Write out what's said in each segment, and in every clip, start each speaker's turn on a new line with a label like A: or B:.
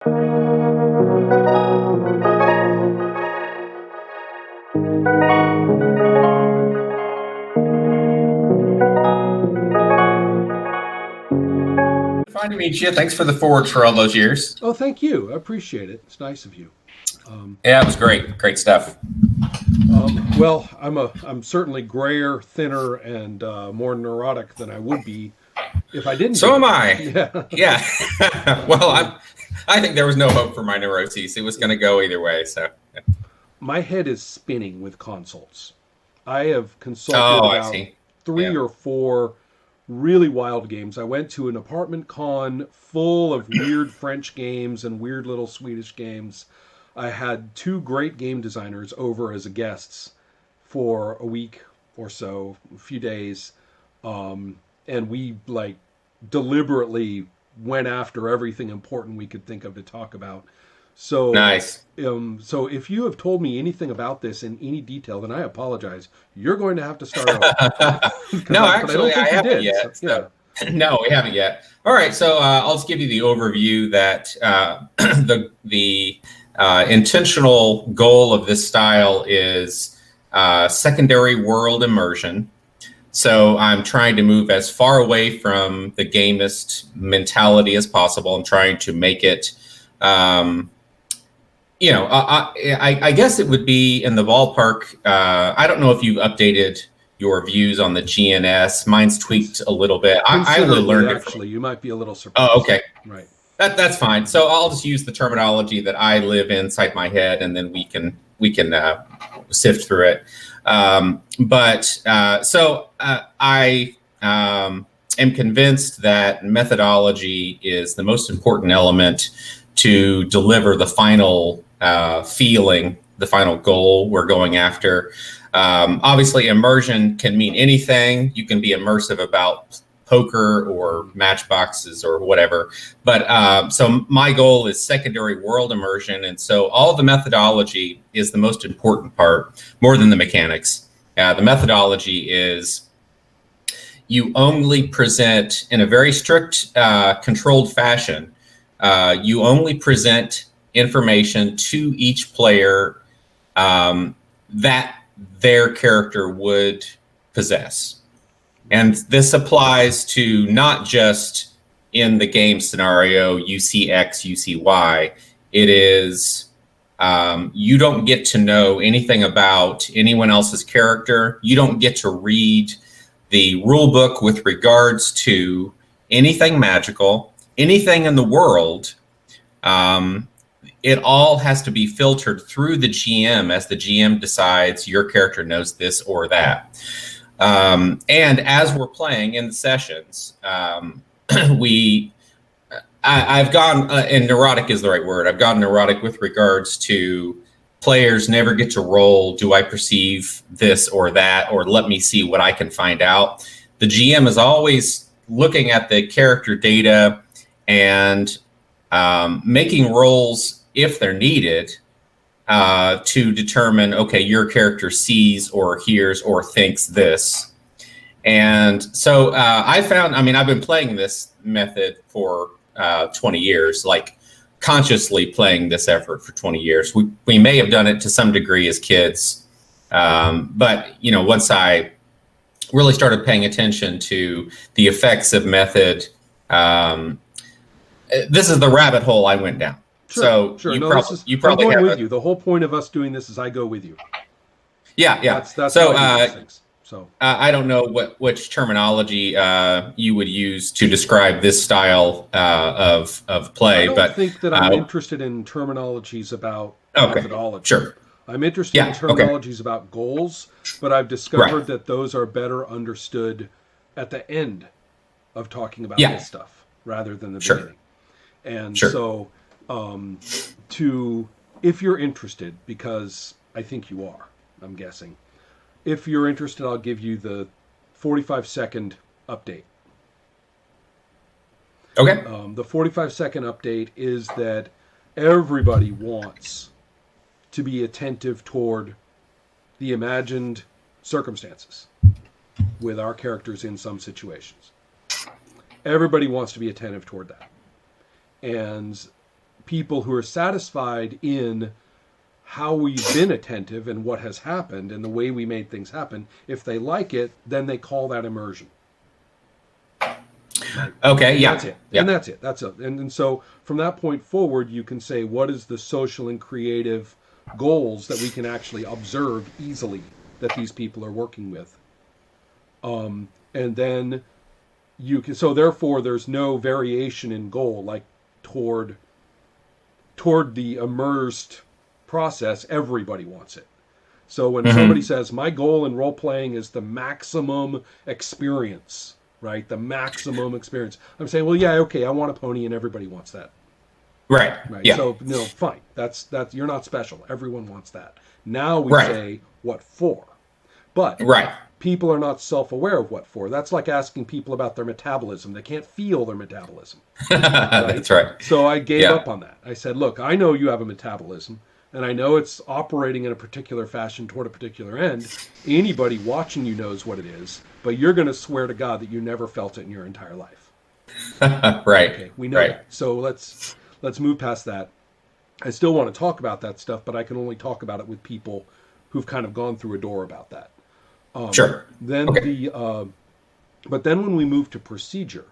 A: Fine to meet you. Thanks for the forward for all those years.
B: Oh, thank you. I appreciate it. It's nice of you.
A: Yeah, it was great. Great stuff.
B: Well, I'm certainly grayer, thinner, and more neurotic than I would be if I didn't.
A: So am I.
B: Yeah.
A: Yeah. Well, I think there was no hope for my neuroses. It was going to go either way. So.
B: My head is spinning with consults. I have consulted
A: Oh, I
B: about
A: see.
B: three
A: Yeah.
B: or four really wild games. I went to an apartment con full of weird French games and weird little Swedish games. I had two great game designers over as guests for a week or so, a few days, and we like deliberately went after everything important we could think of to talk about. So,
A: Nice.
B: so if you have told me anything about this in any detail, then I apologize. You're going to have to start over because
A: No,
B: but I don't
A: actually, I
B: think you
A: haven't
B: did. So,
A: yet.
B: yeah.
A: No, we haven't yet. All right, so I'll just give you the overview that the intentional goal of this style is secondary world immersion. So I'm trying to move as far away from the gamist mentality as possible. I'm trying to make it, I guess it would be in the ballpark. I don't know if you've updated your views on the GNS. Mine's tweaked a little bit. I only
B: Considerably,
A: learned it
B: actually. You might be a little surprised.
A: Oh, okay.
B: Right.
A: That's fine. So I'll just use the terminology that I live inside my head, and then we can sift through it. I am convinced that methodology is the most important element to deliver the final feeling, the final goal we're going after. Obviously, immersion can mean anything. You can be immersive about poker or matchboxes or whatever. But so my goal is secondary world immersion. And so all the methodology is the most important part, more than the mechanics. The methodology is you only present in a very strict, controlled fashion. You only present information to each player that their character would possess. And this applies to not just in the game scenario, you see X, you see Y. It is, you don't get to know anything about anyone else's character. You don't get to read the rule book with regards to anything magical, anything in the world. It all has to be filtered through the GM as the GM decides your character knows this or that. And as we're playing in the sessions, I've gone, and neurotic is the right word. I've gone neurotic with regards to players never get to roll. Do I perceive this or that, or let me see what I can find out? The GM is always looking at the character data and making rolls if they're needed to determine, okay, your character sees or hears or thinks this. And so I found, I've been playing this method for 20 years, like consciously playing this effort for 20 years. We may have done it to some degree as kids. But, once I really started paying attention to the effects of method, this is the rabbit hole I went down.
B: Sure,
A: So
B: you
A: you
B: I'm
A: probably
B: going
A: have
B: with you. The whole point of us doing this is I go with you.
A: Yeah.
B: That's
A: So
B: how I do these things. So
A: I don't know which terminology you would use to describe this style of play,
B: I don't
A: but
B: think that I'm interested in terminologies about
A: okay,
B: methodology.
A: sure.
B: I'm interested in terminologies about goals, but I've discovered that those are better understood at the end of talking about this stuff rather than the beginning. And so if you're interested, because I think you are, I'm guessing, if you're interested, I'll give you the 45-second update.
A: Okay.
B: The 45-second update is that everybody wants to be attentive toward the imagined circumstances with our characters in some situations. Everybody wants to be attentive toward that. And people who are satisfied in how we've been attentive and what has happened and the way we made things happen, if they like it, then they call that immersion. Right?
A: Okay,
B: And
A: yeah.
B: that's it.
A: Yeah.
B: And that's it. That's it. And so from that point forward, you can say, what is the social and creative goals that we can actually observe easily that these people are working with? And then you can, so therefore there's no variation in goal, like toward the immersed process. Everybody wants it. So when somebody says, my goal in role playing is the maximum experience, right? The maximum experience. I'm saying, well, yeah, okay, I want a pony and everybody wants that.
A: Right.
B: Right.
A: Yeah.
B: So, no, fine. That's you're not special. Everyone wants that. Now we
A: Right.
B: say what for. But
A: Right.
B: people are not self-aware of what for. That's like asking people about their metabolism. They can't feel their metabolism.
A: That's right.
B: So I gave
A: Yeah.
B: up on that. I said, look, I know you have a metabolism, and I know it's operating in a particular fashion toward a particular end. Anybody watching you knows what it is, but you're going to swear to God that you never felt it in your entire life.
A: Right.
B: Okay, we know that. So let's move past that. I still want to talk about that stuff, but I can only talk about it with people who've kind of gone through a door about that.
A: Sure.
B: Then
A: Okay.
B: but then when we move to procedure,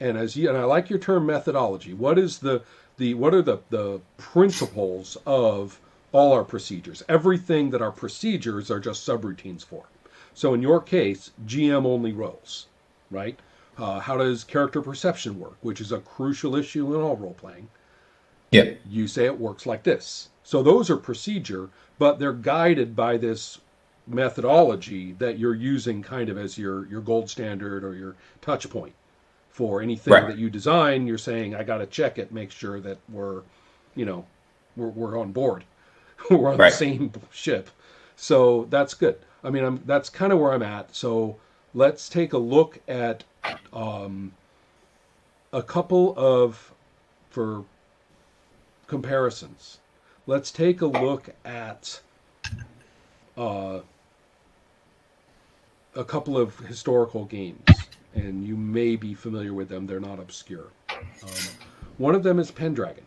B: and I like your term methodology. What is what are the principles of all our procedures? Everything that our procedures are just subroutines for. So in your case, GM only roles, right? How does character perception work, which is a crucial issue in all role playing?
A: Yeah.
B: You say it works like this. So those are procedure, but they're guided by this methodology that you're using kind of as your gold standard or your touch point for anything
A: Right.
B: that you design. You're saying, I got to check it, make sure that we're on board. We're on the
A: Right.
B: same ship. So that's good. I mean, that's kind of where I'm at. So let's take a look at a couple of, for comparisons. Let's take a look at a couple of historical games, and you may be familiar with them. They're not obscure. One of them is Pendragon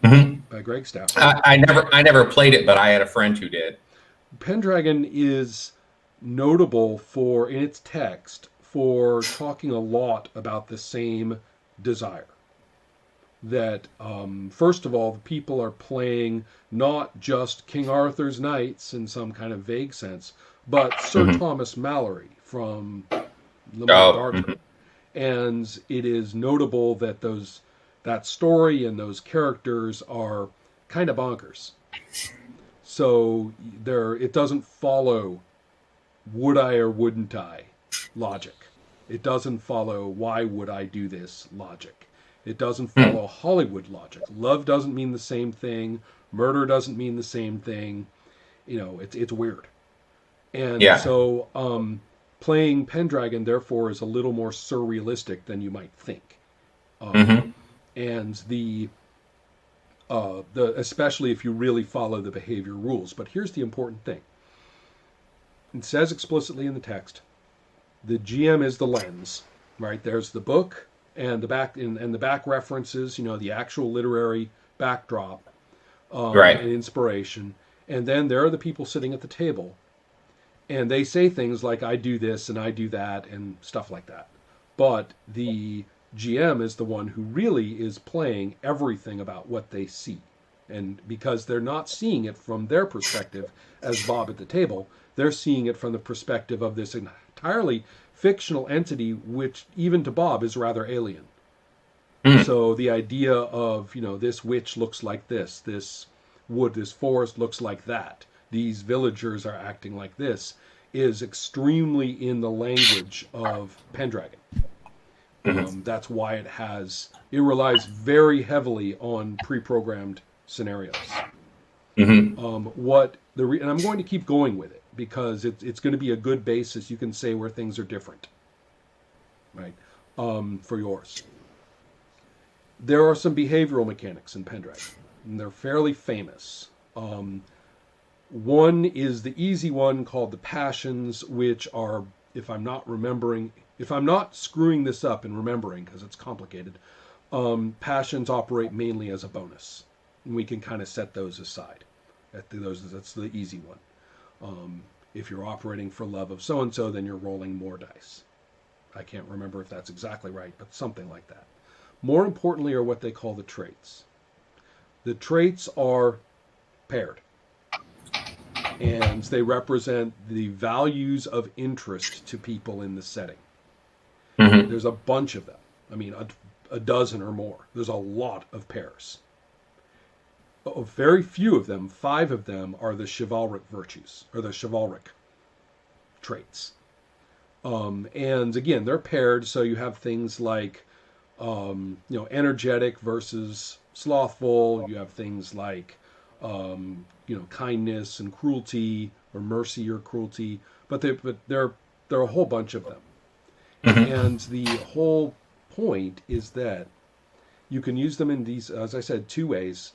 B: by Greg Stafford.
A: I never played it, but I had a friend who did.
B: Pendragon is notable for, in its text, for talking a lot about the same desire. That, first of all, the people are playing not just King Arthur's knights in some kind of vague sense, but Sir Thomas Malory from Lamont Arthur. And it is notable that that story and those characters are kind of bonkers. So it doesn't follow would I or wouldn't I logic. It doesn't follow why would I do this logic. It doesn't follow Hollywood logic. Love doesn't mean the same thing. Murder doesn't mean the same thing. It's weird. And so playing Pendragon, therefore, is a little more surrealistic than you might think. And especially if you really follow the behavior rules. But here's the important thing. It says explicitly in the text, the GM is the lens, right? There's the book and the back and the back references, the actual literary backdrop,
A: Right.
B: and inspiration. And then there are the people sitting at the table, and they say things like, I do this and I do that and stuff like that. But the GM is the one who really is playing everything about what they see. And because they're not seeing it from their perspective as Bob at the table, they're seeing it from the perspective of this entirely fictional entity, which even to Bob is rather alien. So the idea of, this witch looks like this forest looks like that, these villagers are acting like this, is extremely in the language of Pendragon. That's why it relies very heavily on pre-programmed scenarios. And I'm going to keep going with it because it's going to be a good basis. You can say where things are different, right? For yours. There are some behavioral mechanics in Pendragon, and they're fairly famous. One is the easy one called the passions, which are, if I'm not screwing this up and remembering because it's complicated, Passions operate mainly as a bonus. And we can kind of set those aside. That's the easy one. If you're operating for love of so-and-so, then you're rolling more dice. I can't remember if that's exactly right, but something like that. More importantly are what they call the traits. The traits are paired, and they represent the values of interest to people in the setting.
A: Mm-hmm.
B: There's a bunch of them. I mean, a dozen or more. There's a lot of pairs. Very few of them, 5 of them, are the chivalric virtues, or the chivalric traits. And again, they're paired, so you have things like, energetic versus slothful. You have things like, kindness and cruelty, or mercy or cruelty. But there are a whole bunch of them. Mm-hmm. And the whole point is that you can use them in these, as I said, 2 ways.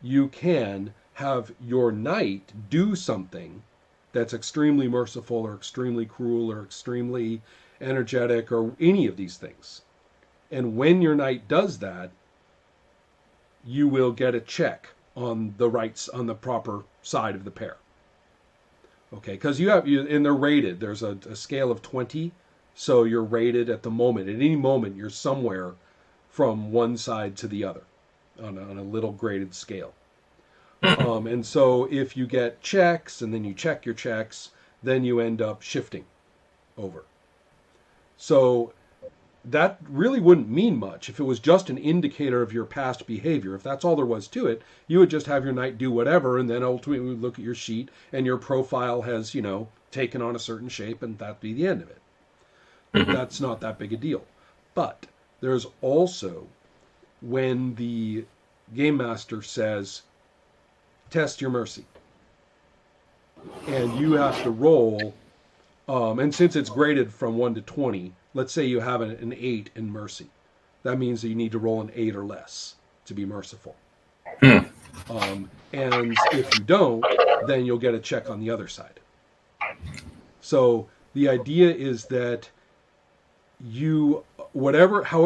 B: You can have your knight do something that's extremely merciful or extremely cruel or extremely energetic or any of these things. And when your knight does that, you will get a check on the proper side of the pair. Okay, because and they're rated. There's a scale of 20, so you're rated at the moment. At any moment, you're somewhere from one side to the other on a little graded scale. And so if you get checks and then you check your checks, then you end up shifting over. So that really wouldn't mean much if it was just an indicator of your past behavior. If that's all there was to it, you would just have your knight do whatever, and then ultimately we would look at your sheet and your profile has, taken on a certain shape, and that'd be the end of it. That's not that big a deal. But there's also when the game master says, test your mercy. And you have to roll, and since it's graded from 1 to 20, let's say you have an 8 in mercy. That means that you need to roll an 8 or less to be merciful. And if you don't, then you'll get a check on the other side. So the idea is that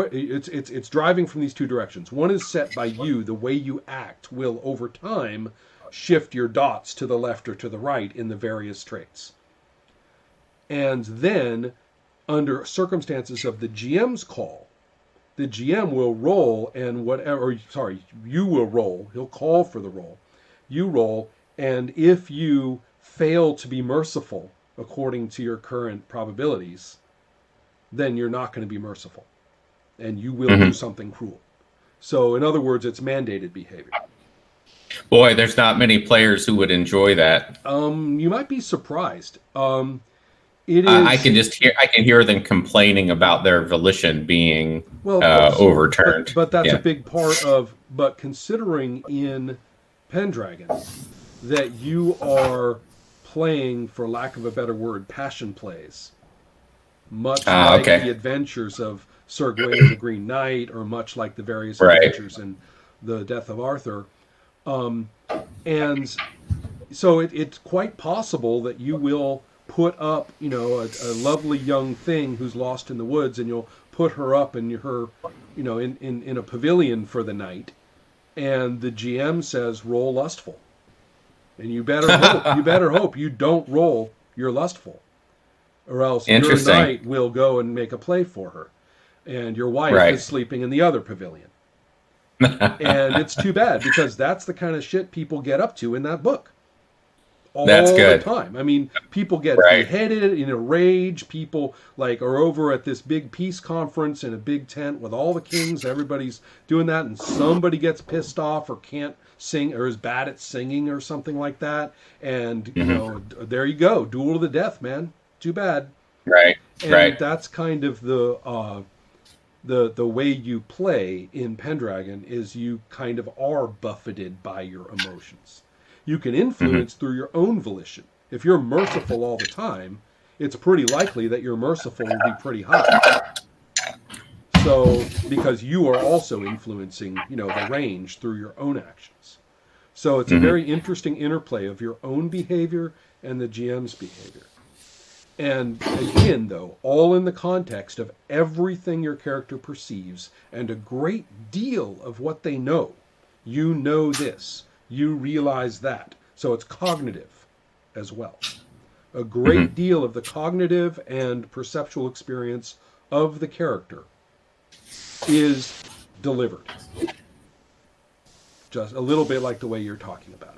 B: it's driving from these 2 directions. One is set by you. The way you act will, over time, shift your dots to the left or to the right in the various traits. And then, under circumstances of the GM's call, the GM will roll you will roll. He'll call for the roll. You roll, and if you fail to be merciful according to your current probabilities, then you're not going to be merciful. And you will do something cruel. So, in other words, it's mandated behavior.
A: Boy, there's not many players who would enjoy that.
B: You might be surprised. It is.
A: I can hear them complaining about their volition being overturned.
B: But that's a big part of. But considering in Pendragon that you are playing, for lack of a better word, passion plays, much like the adventures of Sir Gawain the Green Knight, or much like the various adventures in the Death of Arthur. And so it's quite possible that you will put up, a lovely young thing who's lost in the woods, and you'll put her up in her, in a pavilion for the night, and the GM says roll lustful, and you better hope you don't roll your lustful, or else your knight will go and make a play for her, and your wife is sleeping in the other pavilion. And it's too bad, because that's the kind of shit people get up to in that book. All the time. I mean, people get beheaded in a rage. People are over at this big peace conference in a big tent with all the kings. Everybody's doing that, and somebody gets pissed off or can't sing or is bad at singing or something like that. And there you go, duel to the death, man. Too bad. And that's kind of the way you play in Pendragon, is you kind of are buffeted by your emotions. You can influence through your own volition. If you're merciful all the time, it's pretty likely that your merciful will be pretty high. So, because you are also influencing, the range through your own actions. So it's a very interesting interplay of your own behavior and the GM's behavior. And again, though, all in the context of everything your character perceives and a great deal of what they know. You know this, you realize that. So it's cognitive as well. A great deal of the cognitive and perceptual experience of the character is delivered. Just a little bit like the way you're talking about it.